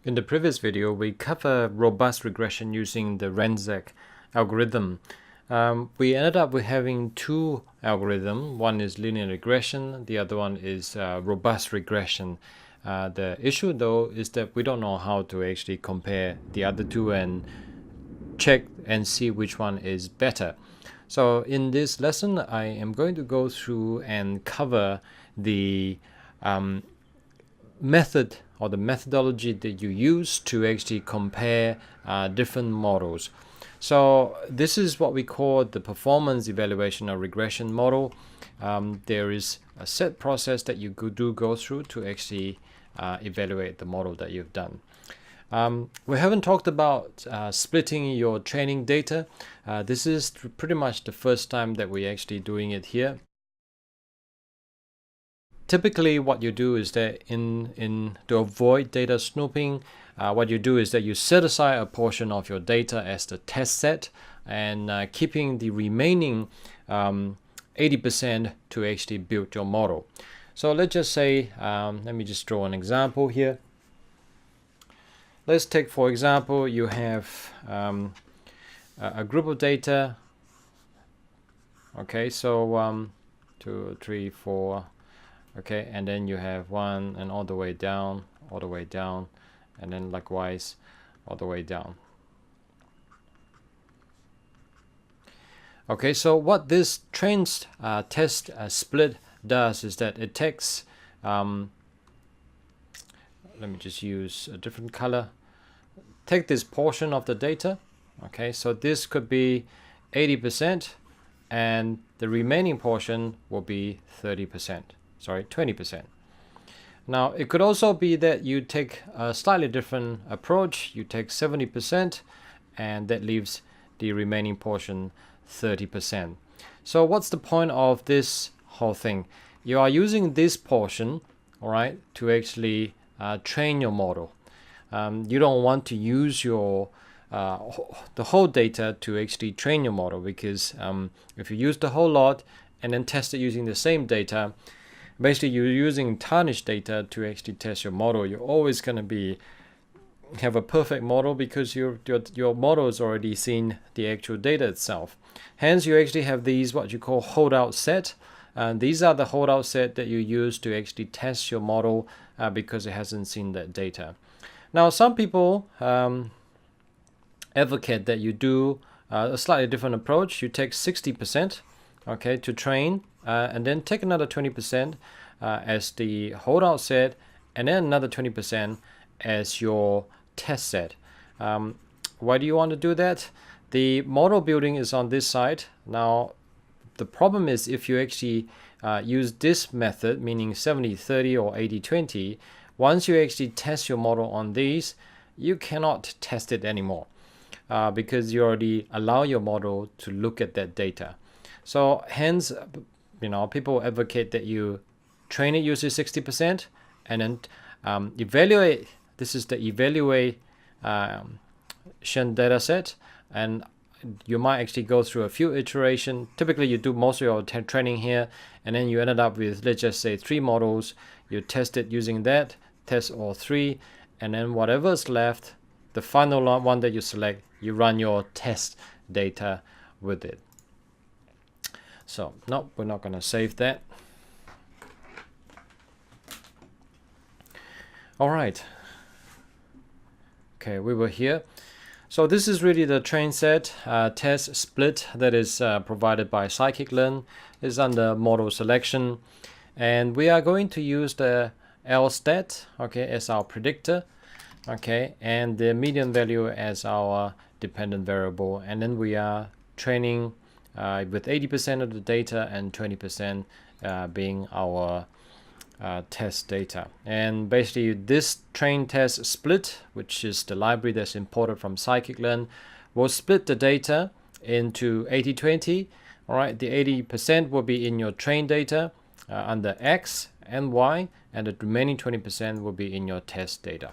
In the previous video, we covered robust regression using the Renczak algorithm. We ended up with having two algorithms. One is linear regression, the other one is robust regression. The issue though is that we don't know how to actually compare the other two and check and see which one is better. So in this lesson, I am going to go through and cover the method or the methodology that you use to actually compare different models. So this is what we call the performance evaluation or regression model. There is a set process that you do go through to actually evaluate the model that you've done. We haven't talked about splitting your training data. This is pretty much the first time that we're actually doing it here. Typically, what you do is that to avoid data snooping, what you do is that you set aside a portion of your data as the test set and keeping the remaining 80% to actually build your model. So let's just say, let me just draw an example here. Let's take, for example, you have a group of data. Okay, so 2, 3, 4. Okay, and then you have 1 and all the way down, and then likewise all the way down. Okay, so what this trained test split does is that it takes, let me just use a different color. Take this portion of the data. Okay, so this could be 80%, and the remaining portion will be 30%. Sorry, 20%. Now, it could also be that you take a slightly different approach. You take 70%, and that leaves the remaining portion 30%. So what's the point of this whole thing? You are using this portion, all right, to actually train your model. You don't want to use your the whole data to actually train your model, because if you use the whole lot and then test it using the same data, basically you're using tarnished data to actually test your model. You're always going to have a perfect model because your model has already seen the actual data itself. Hence, you actually have these what you call holdout set. These are the holdout set that you use to actually test your model because it hasn't seen that data. Now, some people advocate that you do a slightly different approach. You take 60%, okay, to train, and then take another 20% as the holdout set, and then another 20% as your test set. Why do you want to do that? The model building is on this side. Now, the problem is if you actually use this method, meaning 70-30 or 80-20, once you actually test your model on these, you cannot test it anymore because you already allow your model to look at that data. So hence, people advocate that you train it using 60% and then evaluate. This is the evaluation data set, and you might actually go through a few iterations. Typically, you do most of your training here, and then you ended up with, let's just say, 3 models. You test it using that, test all 3, and then whatever's left, the final one that you select, you run your test data with it. So, no, we're not going to save that. All right. Okay, we were here. So this is really the train set test split that is provided by Scikit. Is under model selection, and we are going to use the LSTAT, okay, as our predictor, okay, and the median value as our dependent variable, and then we are training with 80% of the data and 20% being our test data. And basically this train test split, which is the library that's imported from Scikit, will split the data into 80-20. All right, the 80% will be in your train data under X and Y, and the remaining 20% will be in your test data.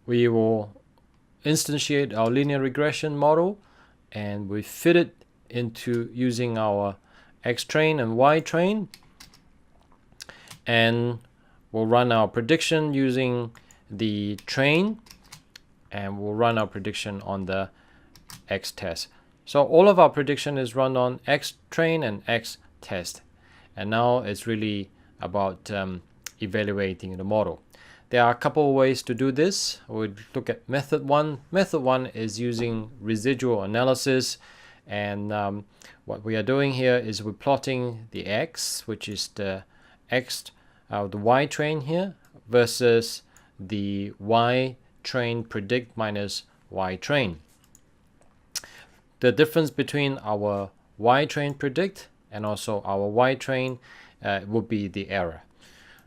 We will instantiate our linear regression model, and we fit it into using our X train and Y train, and we'll run our prediction using the train, and we'll run our prediction on the X test. So all of our prediction is run on X train and X test. And now it's really about evaluating the model. There are a couple of ways to do this. We'll look at method one. Method one is using residual analysis. And what we are doing here is we're plotting the X, which is the the Y train here, versus the Y train predict minus Y train. The difference between our Y train predict and also our Y train would be the error.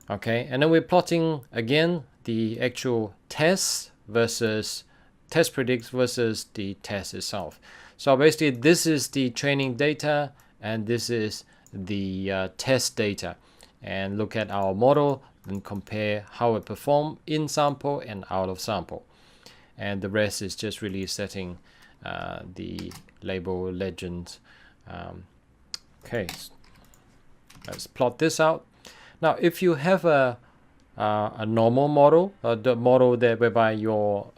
Okay, and then we're plotting again the actual test versus test predicts versus the test itself. So basically this is the training data and this is the test data. And look at our model and compare how it performed in sample and out of sample. And the rest is just really setting the label legend. Okay, let's plot this out. Now, if you have a normal model, the model that whereby your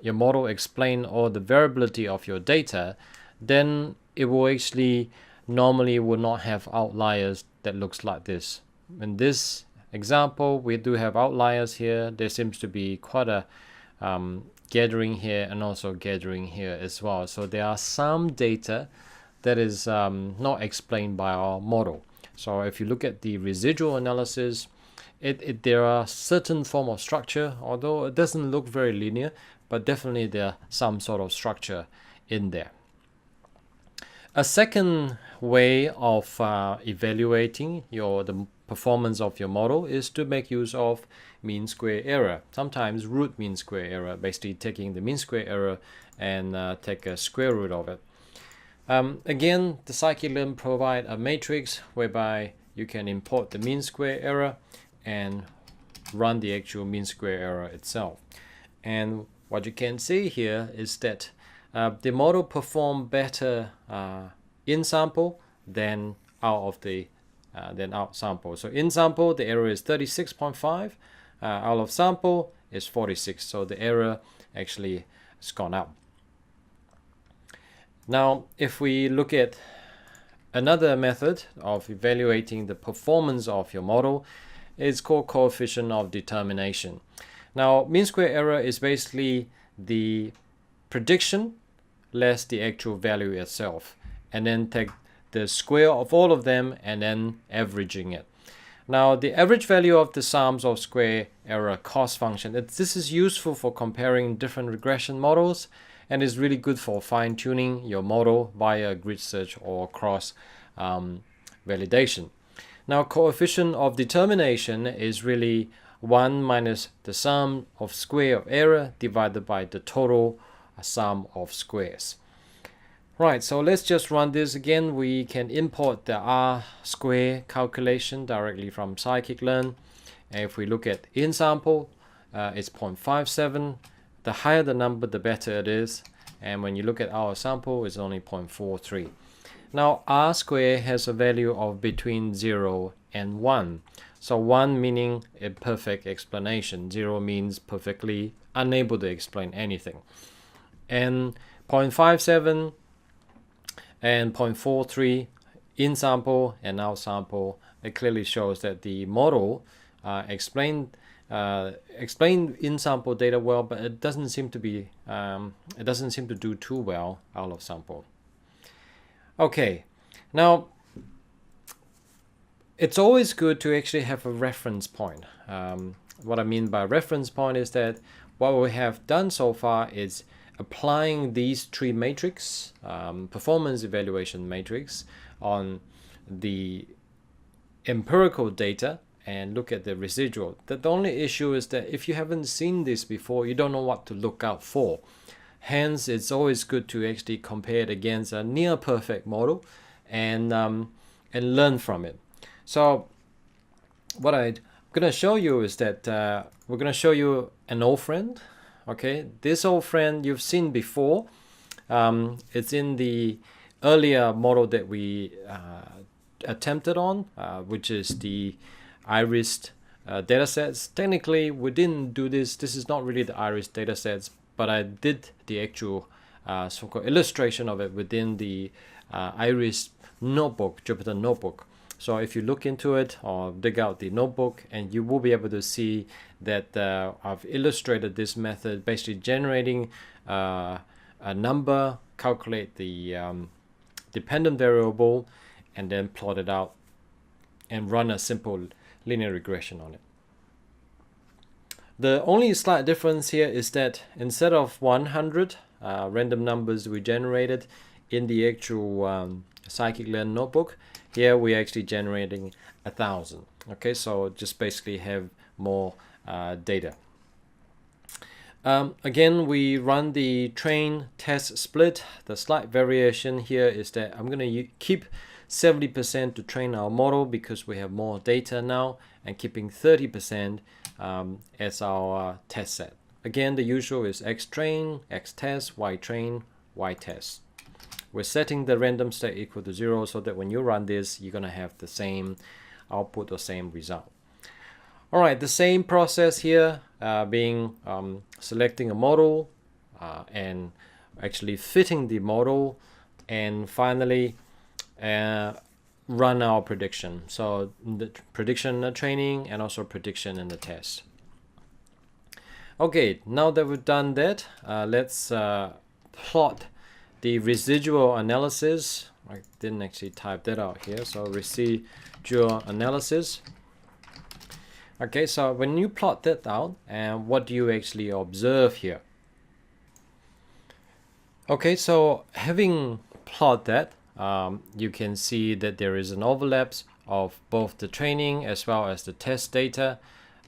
model explain all the variability of your data, then it will actually normally will not have outliers that looks like this. In this example, we do have outliers here. There seems to be quite a gathering here and also gathering here as well. So there are some data that is not explained by our model. So if you look at the residual analysis, there are certain form of structure, although it doesn't look very linear, but definitely there are some sort of structure in there. A second way of evaluating the performance of your model is to make use of mean square error, sometimes root mean square error, basically taking the mean square error and take a square root of it. Again, the Scikit provide a matrix whereby you can import the mean square error and run the actual mean square error itself. And what you can see here is that the model performed better in sample than out sample. So in sample, the error is 36.5. Out of sample is 46. So the error actually has gone up. Now, if we look at another method of evaluating the performance of your model, it's called coefficient of determination. Now, mean square error is basically the prediction less the actual value itself, and then take the square of all of them and then averaging it. Now, the average value of the sums of square error cost function, this is useful for comparing different regression models and is really good for fine-tuning your model via grid search or cross validation. Now, coefficient of determination is really 1 minus the sum of square of error divided by the total sum of squares. Right, so let's just run this again. We can import the R square calculation directly from Scikit-learn. And if we look at in sample, it's 0.57. The higher the number, the better it is. And when you look at our sample, it's only 0.43. Now, R square has a value of between 0 and 1. So 1 meaning a perfect explanation. 0 means perfectly unable to explain anything. And 0.57 and 0.43 in sample and out sample, it clearly shows that the model explained in sample data well, but it doesn't seem to be do too well out of sample. Okay, now it's always good to actually have a reference point. What I mean by reference point is that what we have done so far is applying these three matrix, performance evaluation matrix, on the empirical data and look at the residual. The only issue is that if you haven't seen this before, you don't know what to look out for. Hence, it's always good to actually compare it against a near perfect model and learn from it. So what I'm going to show you is that we're going to show you an old friend. Okay, this old friend you've seen before. It's in the earlier model that we attempted on, which is the iris data sets. Technically, we didn't do this. This is not really the iris data sets, but I did the actual so-called illustration of it within the iris notebook, Jupyter notebook. So if you look into it or dig out the notebook, and you will be able to see that I've illustrated this method, basically generating a number, calculate the dependent variable, and then plot it out and run a simple linear regression on it. The only slight difference here is that instead of 100 random numbers we generated in the actual scikit-learn notebook, here we're actually generating 1,000. Okay, so just basically have more data. Again, we run the train test split. The slight variation here is that I'm going to keep 70% to train our model because we have more data now, and keeping 30% as our test set. Again, the usual is x train, x test, y train, y test. We're setting the random state equal to 0 so that when you run this, you're going to have the same output or same result. All right, the same process here, being selecting a model and actually fitting the model, and finally run our prediction. So the prediction in the training and also prediction in the test. Okay, now that we've done that, let's plot the residual analysis. I didn't actually type that out here. So residual analysis. Okay, so when you plot that out, and what do you actually observe here? Okay, so having plot that, you can see that there is an overlap of both the training as well as the test data.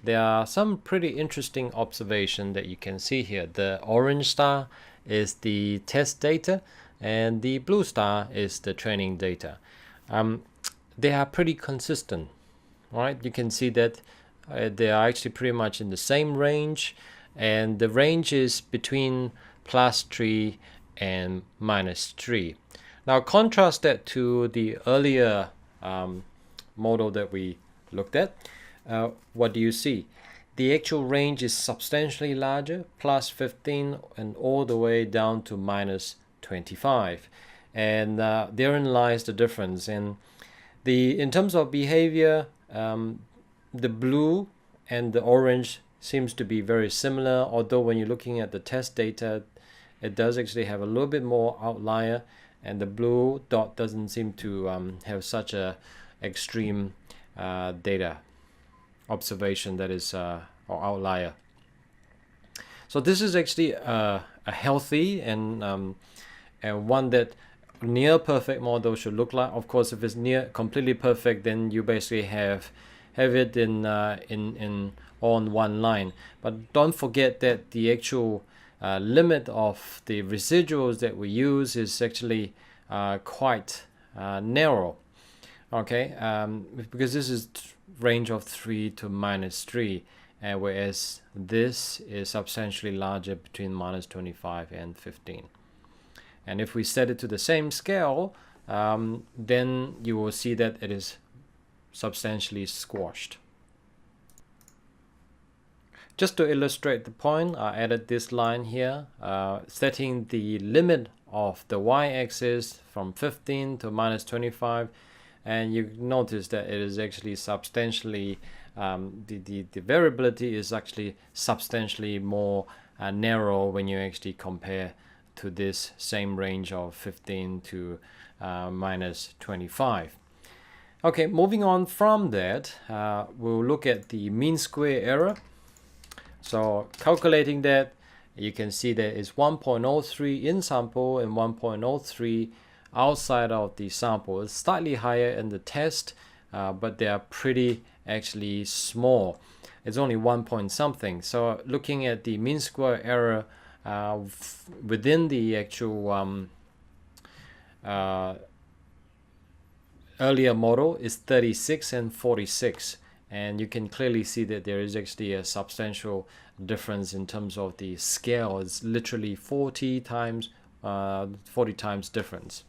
There are some pretty interesting observations that you can see here. The orange star is the test data, and the blue star is the training data. They are pretty consistent, right? You can see that they are actually pretty much in the same range, and the range is between +3 and -3. Now contrast that to the earlier model that we looked at. What do you see? The actual range is substantially larger, +15 and all the way down to -25. And therein lies the difference. And in terms of behavior, the blue and the orange seems to be very similar, although when you're looking at the test data, it does actually have a little bit more outlier, and the blue dot doesn't seem to have such a extreme data observation that is or outlier. So this is actually a healthy and one that near perfect model should look like. Of course, if it's near completely perfect, then you basically have it in on one line. But don't forget that the actual limit of the residuals that we use is actually quite narrow. Okay, because this is range of 3 to -3, whereas this is substantially larger between -25 and 15. And if we set it to the same scale, then you will see that it is substantially squashed. Just to illustrate the point, I added this line here, setting the limit of the y-axis from 15 to -25, and you notice that it is actually substantially, the variability is actually substantially more narrow when you actually compare to this same range of 15 to -25. Okay, moving on from that, we'll look at the mean square error. So calculating that, you can see that it's 1.03 in sample and 1.03 outside of the sample. It's slightly higher in the test, but they are pretty actually small. It's only 1 point something. So looking at the mean square error within the actual earlier model is 36 and 46. And you can clearly see that there is actually a substantial difference in terms of the scale. It's literally 40 times difference.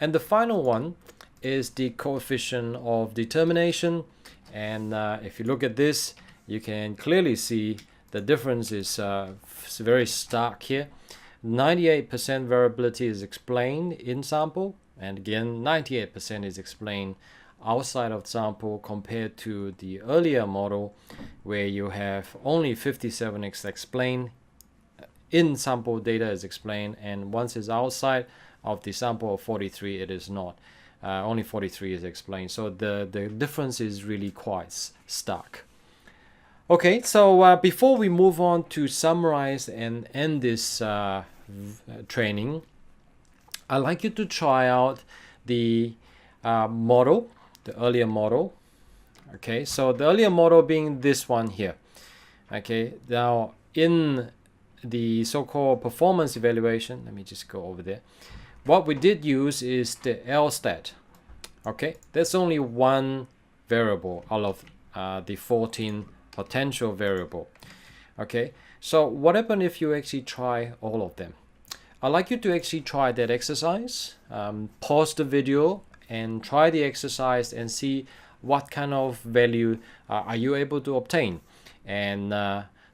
And the final one is the coefficient of determination. And if you look at this, you can clearly see the difference is very stark here. 98% variability is explained in sample, and again 98% is explained outside of sample, compared to the earlier model where you have only 57 is explained in sample, data is explained, and once it's outside of the sample of 43, it is not. Only 43 is explained. So the difference is really quite stark. Okay, so before we move on to summarize and end this training, I'd like you to try out the model, the earlier model. Okay, so the earlier model being this one here. Okay, now in the so-called performance evaluation, let me just go over there. What we did use is the LSTAT. Okay, that's only one variable out of the 14 potential variable. Okay, so what happens if you actually try all of them? I'd like you to actually try that exercise. Pause the video and try the exercise and see what kind of value are you able to obtain. And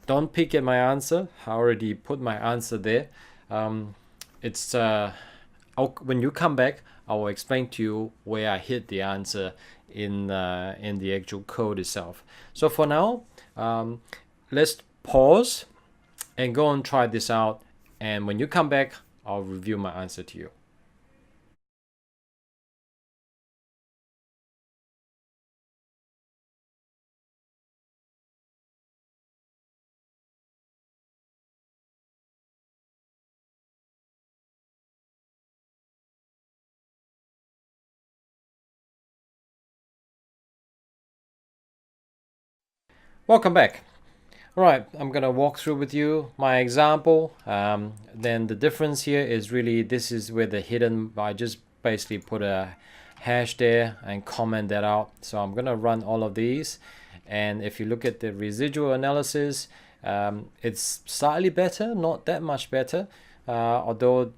don't pick at my answer. I already put my answer there. When you come back, I will explain to you where I hit the answer in the actual code itself. So for now, let's pause and go and try this out. And when you come back, I'll review my answer to you. Welcome back. All right, I'm gonna walk through with you my example. Then the difference here is really, this is where the hidden, I just basically put a hash there and comment that out. So I'm gonna run all of these. And if you look at the residual analysis, it's slightly better, not that much better. Although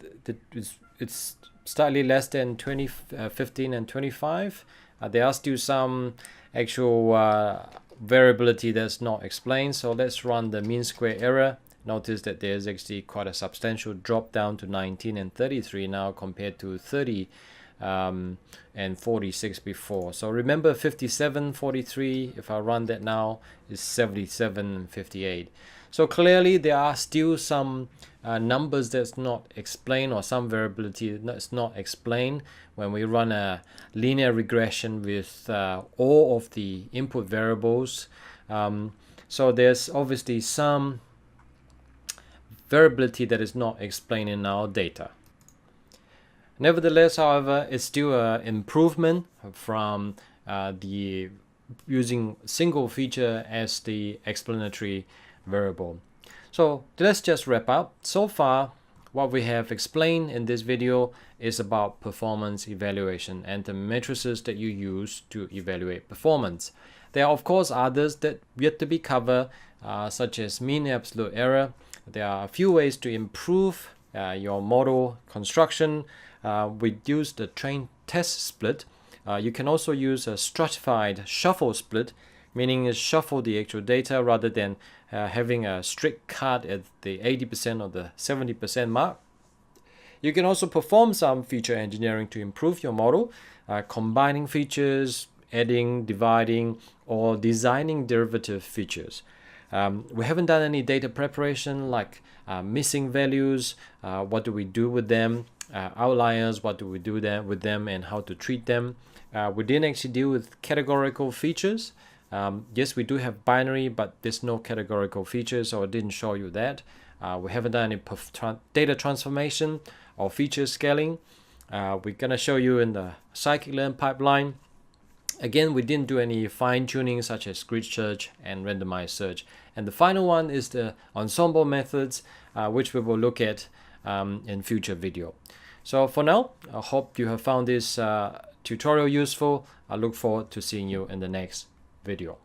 it's slightly less than 15 and 25. There are still some actual variability that's not explained. So let's run the mean square error. Notice that there's actually quite a substantial drop down to 19 and 33 now, compared to 30 and 46 before. So remember 57, 43, if I run that now, is 77 and 58. So clearly there are still some numbers that's not explained, or some variability that's not explained when we run a linear regression with all of the input variables. So there's obviously some variability that is not explained in our data. Nevertheless, however, it's still an improvement from the using single feature as the explanatory variable. So let's just wrap up. So far, what we have explained in this video is about performance evaluation and the matrices that you use to evaluate performance. There are of course others that yet to be covered, such as mean absolute error. There are a few ways to improve your model construction. We use the train test split. You can also use a stratified shuffle split, meaning is shuffle the actual data rather than having a strict cut at the 80% or the 70% mark. You can also perform some feature engineering to improve your model, combining features, adding, dividing, or designing derivative features. We haven't done any data preparation like missing values, what do we do with them, outliers, what do we do with them and how to treat them. We didn't actually deal with categorical features. Yes, we do have binary, but there's no categorical features, so I didn't show you that. We haven't done any data transformation or feature scaling. We're going to show you in the scikit-learn pipeline. Again, we didn't do any fine-tuning such as grid search and randomized search. And the final one is the ensemble methods, which we will look at in future video. So for now, I hope you have found this tutorial useful. I look forward to seeing you in the next video.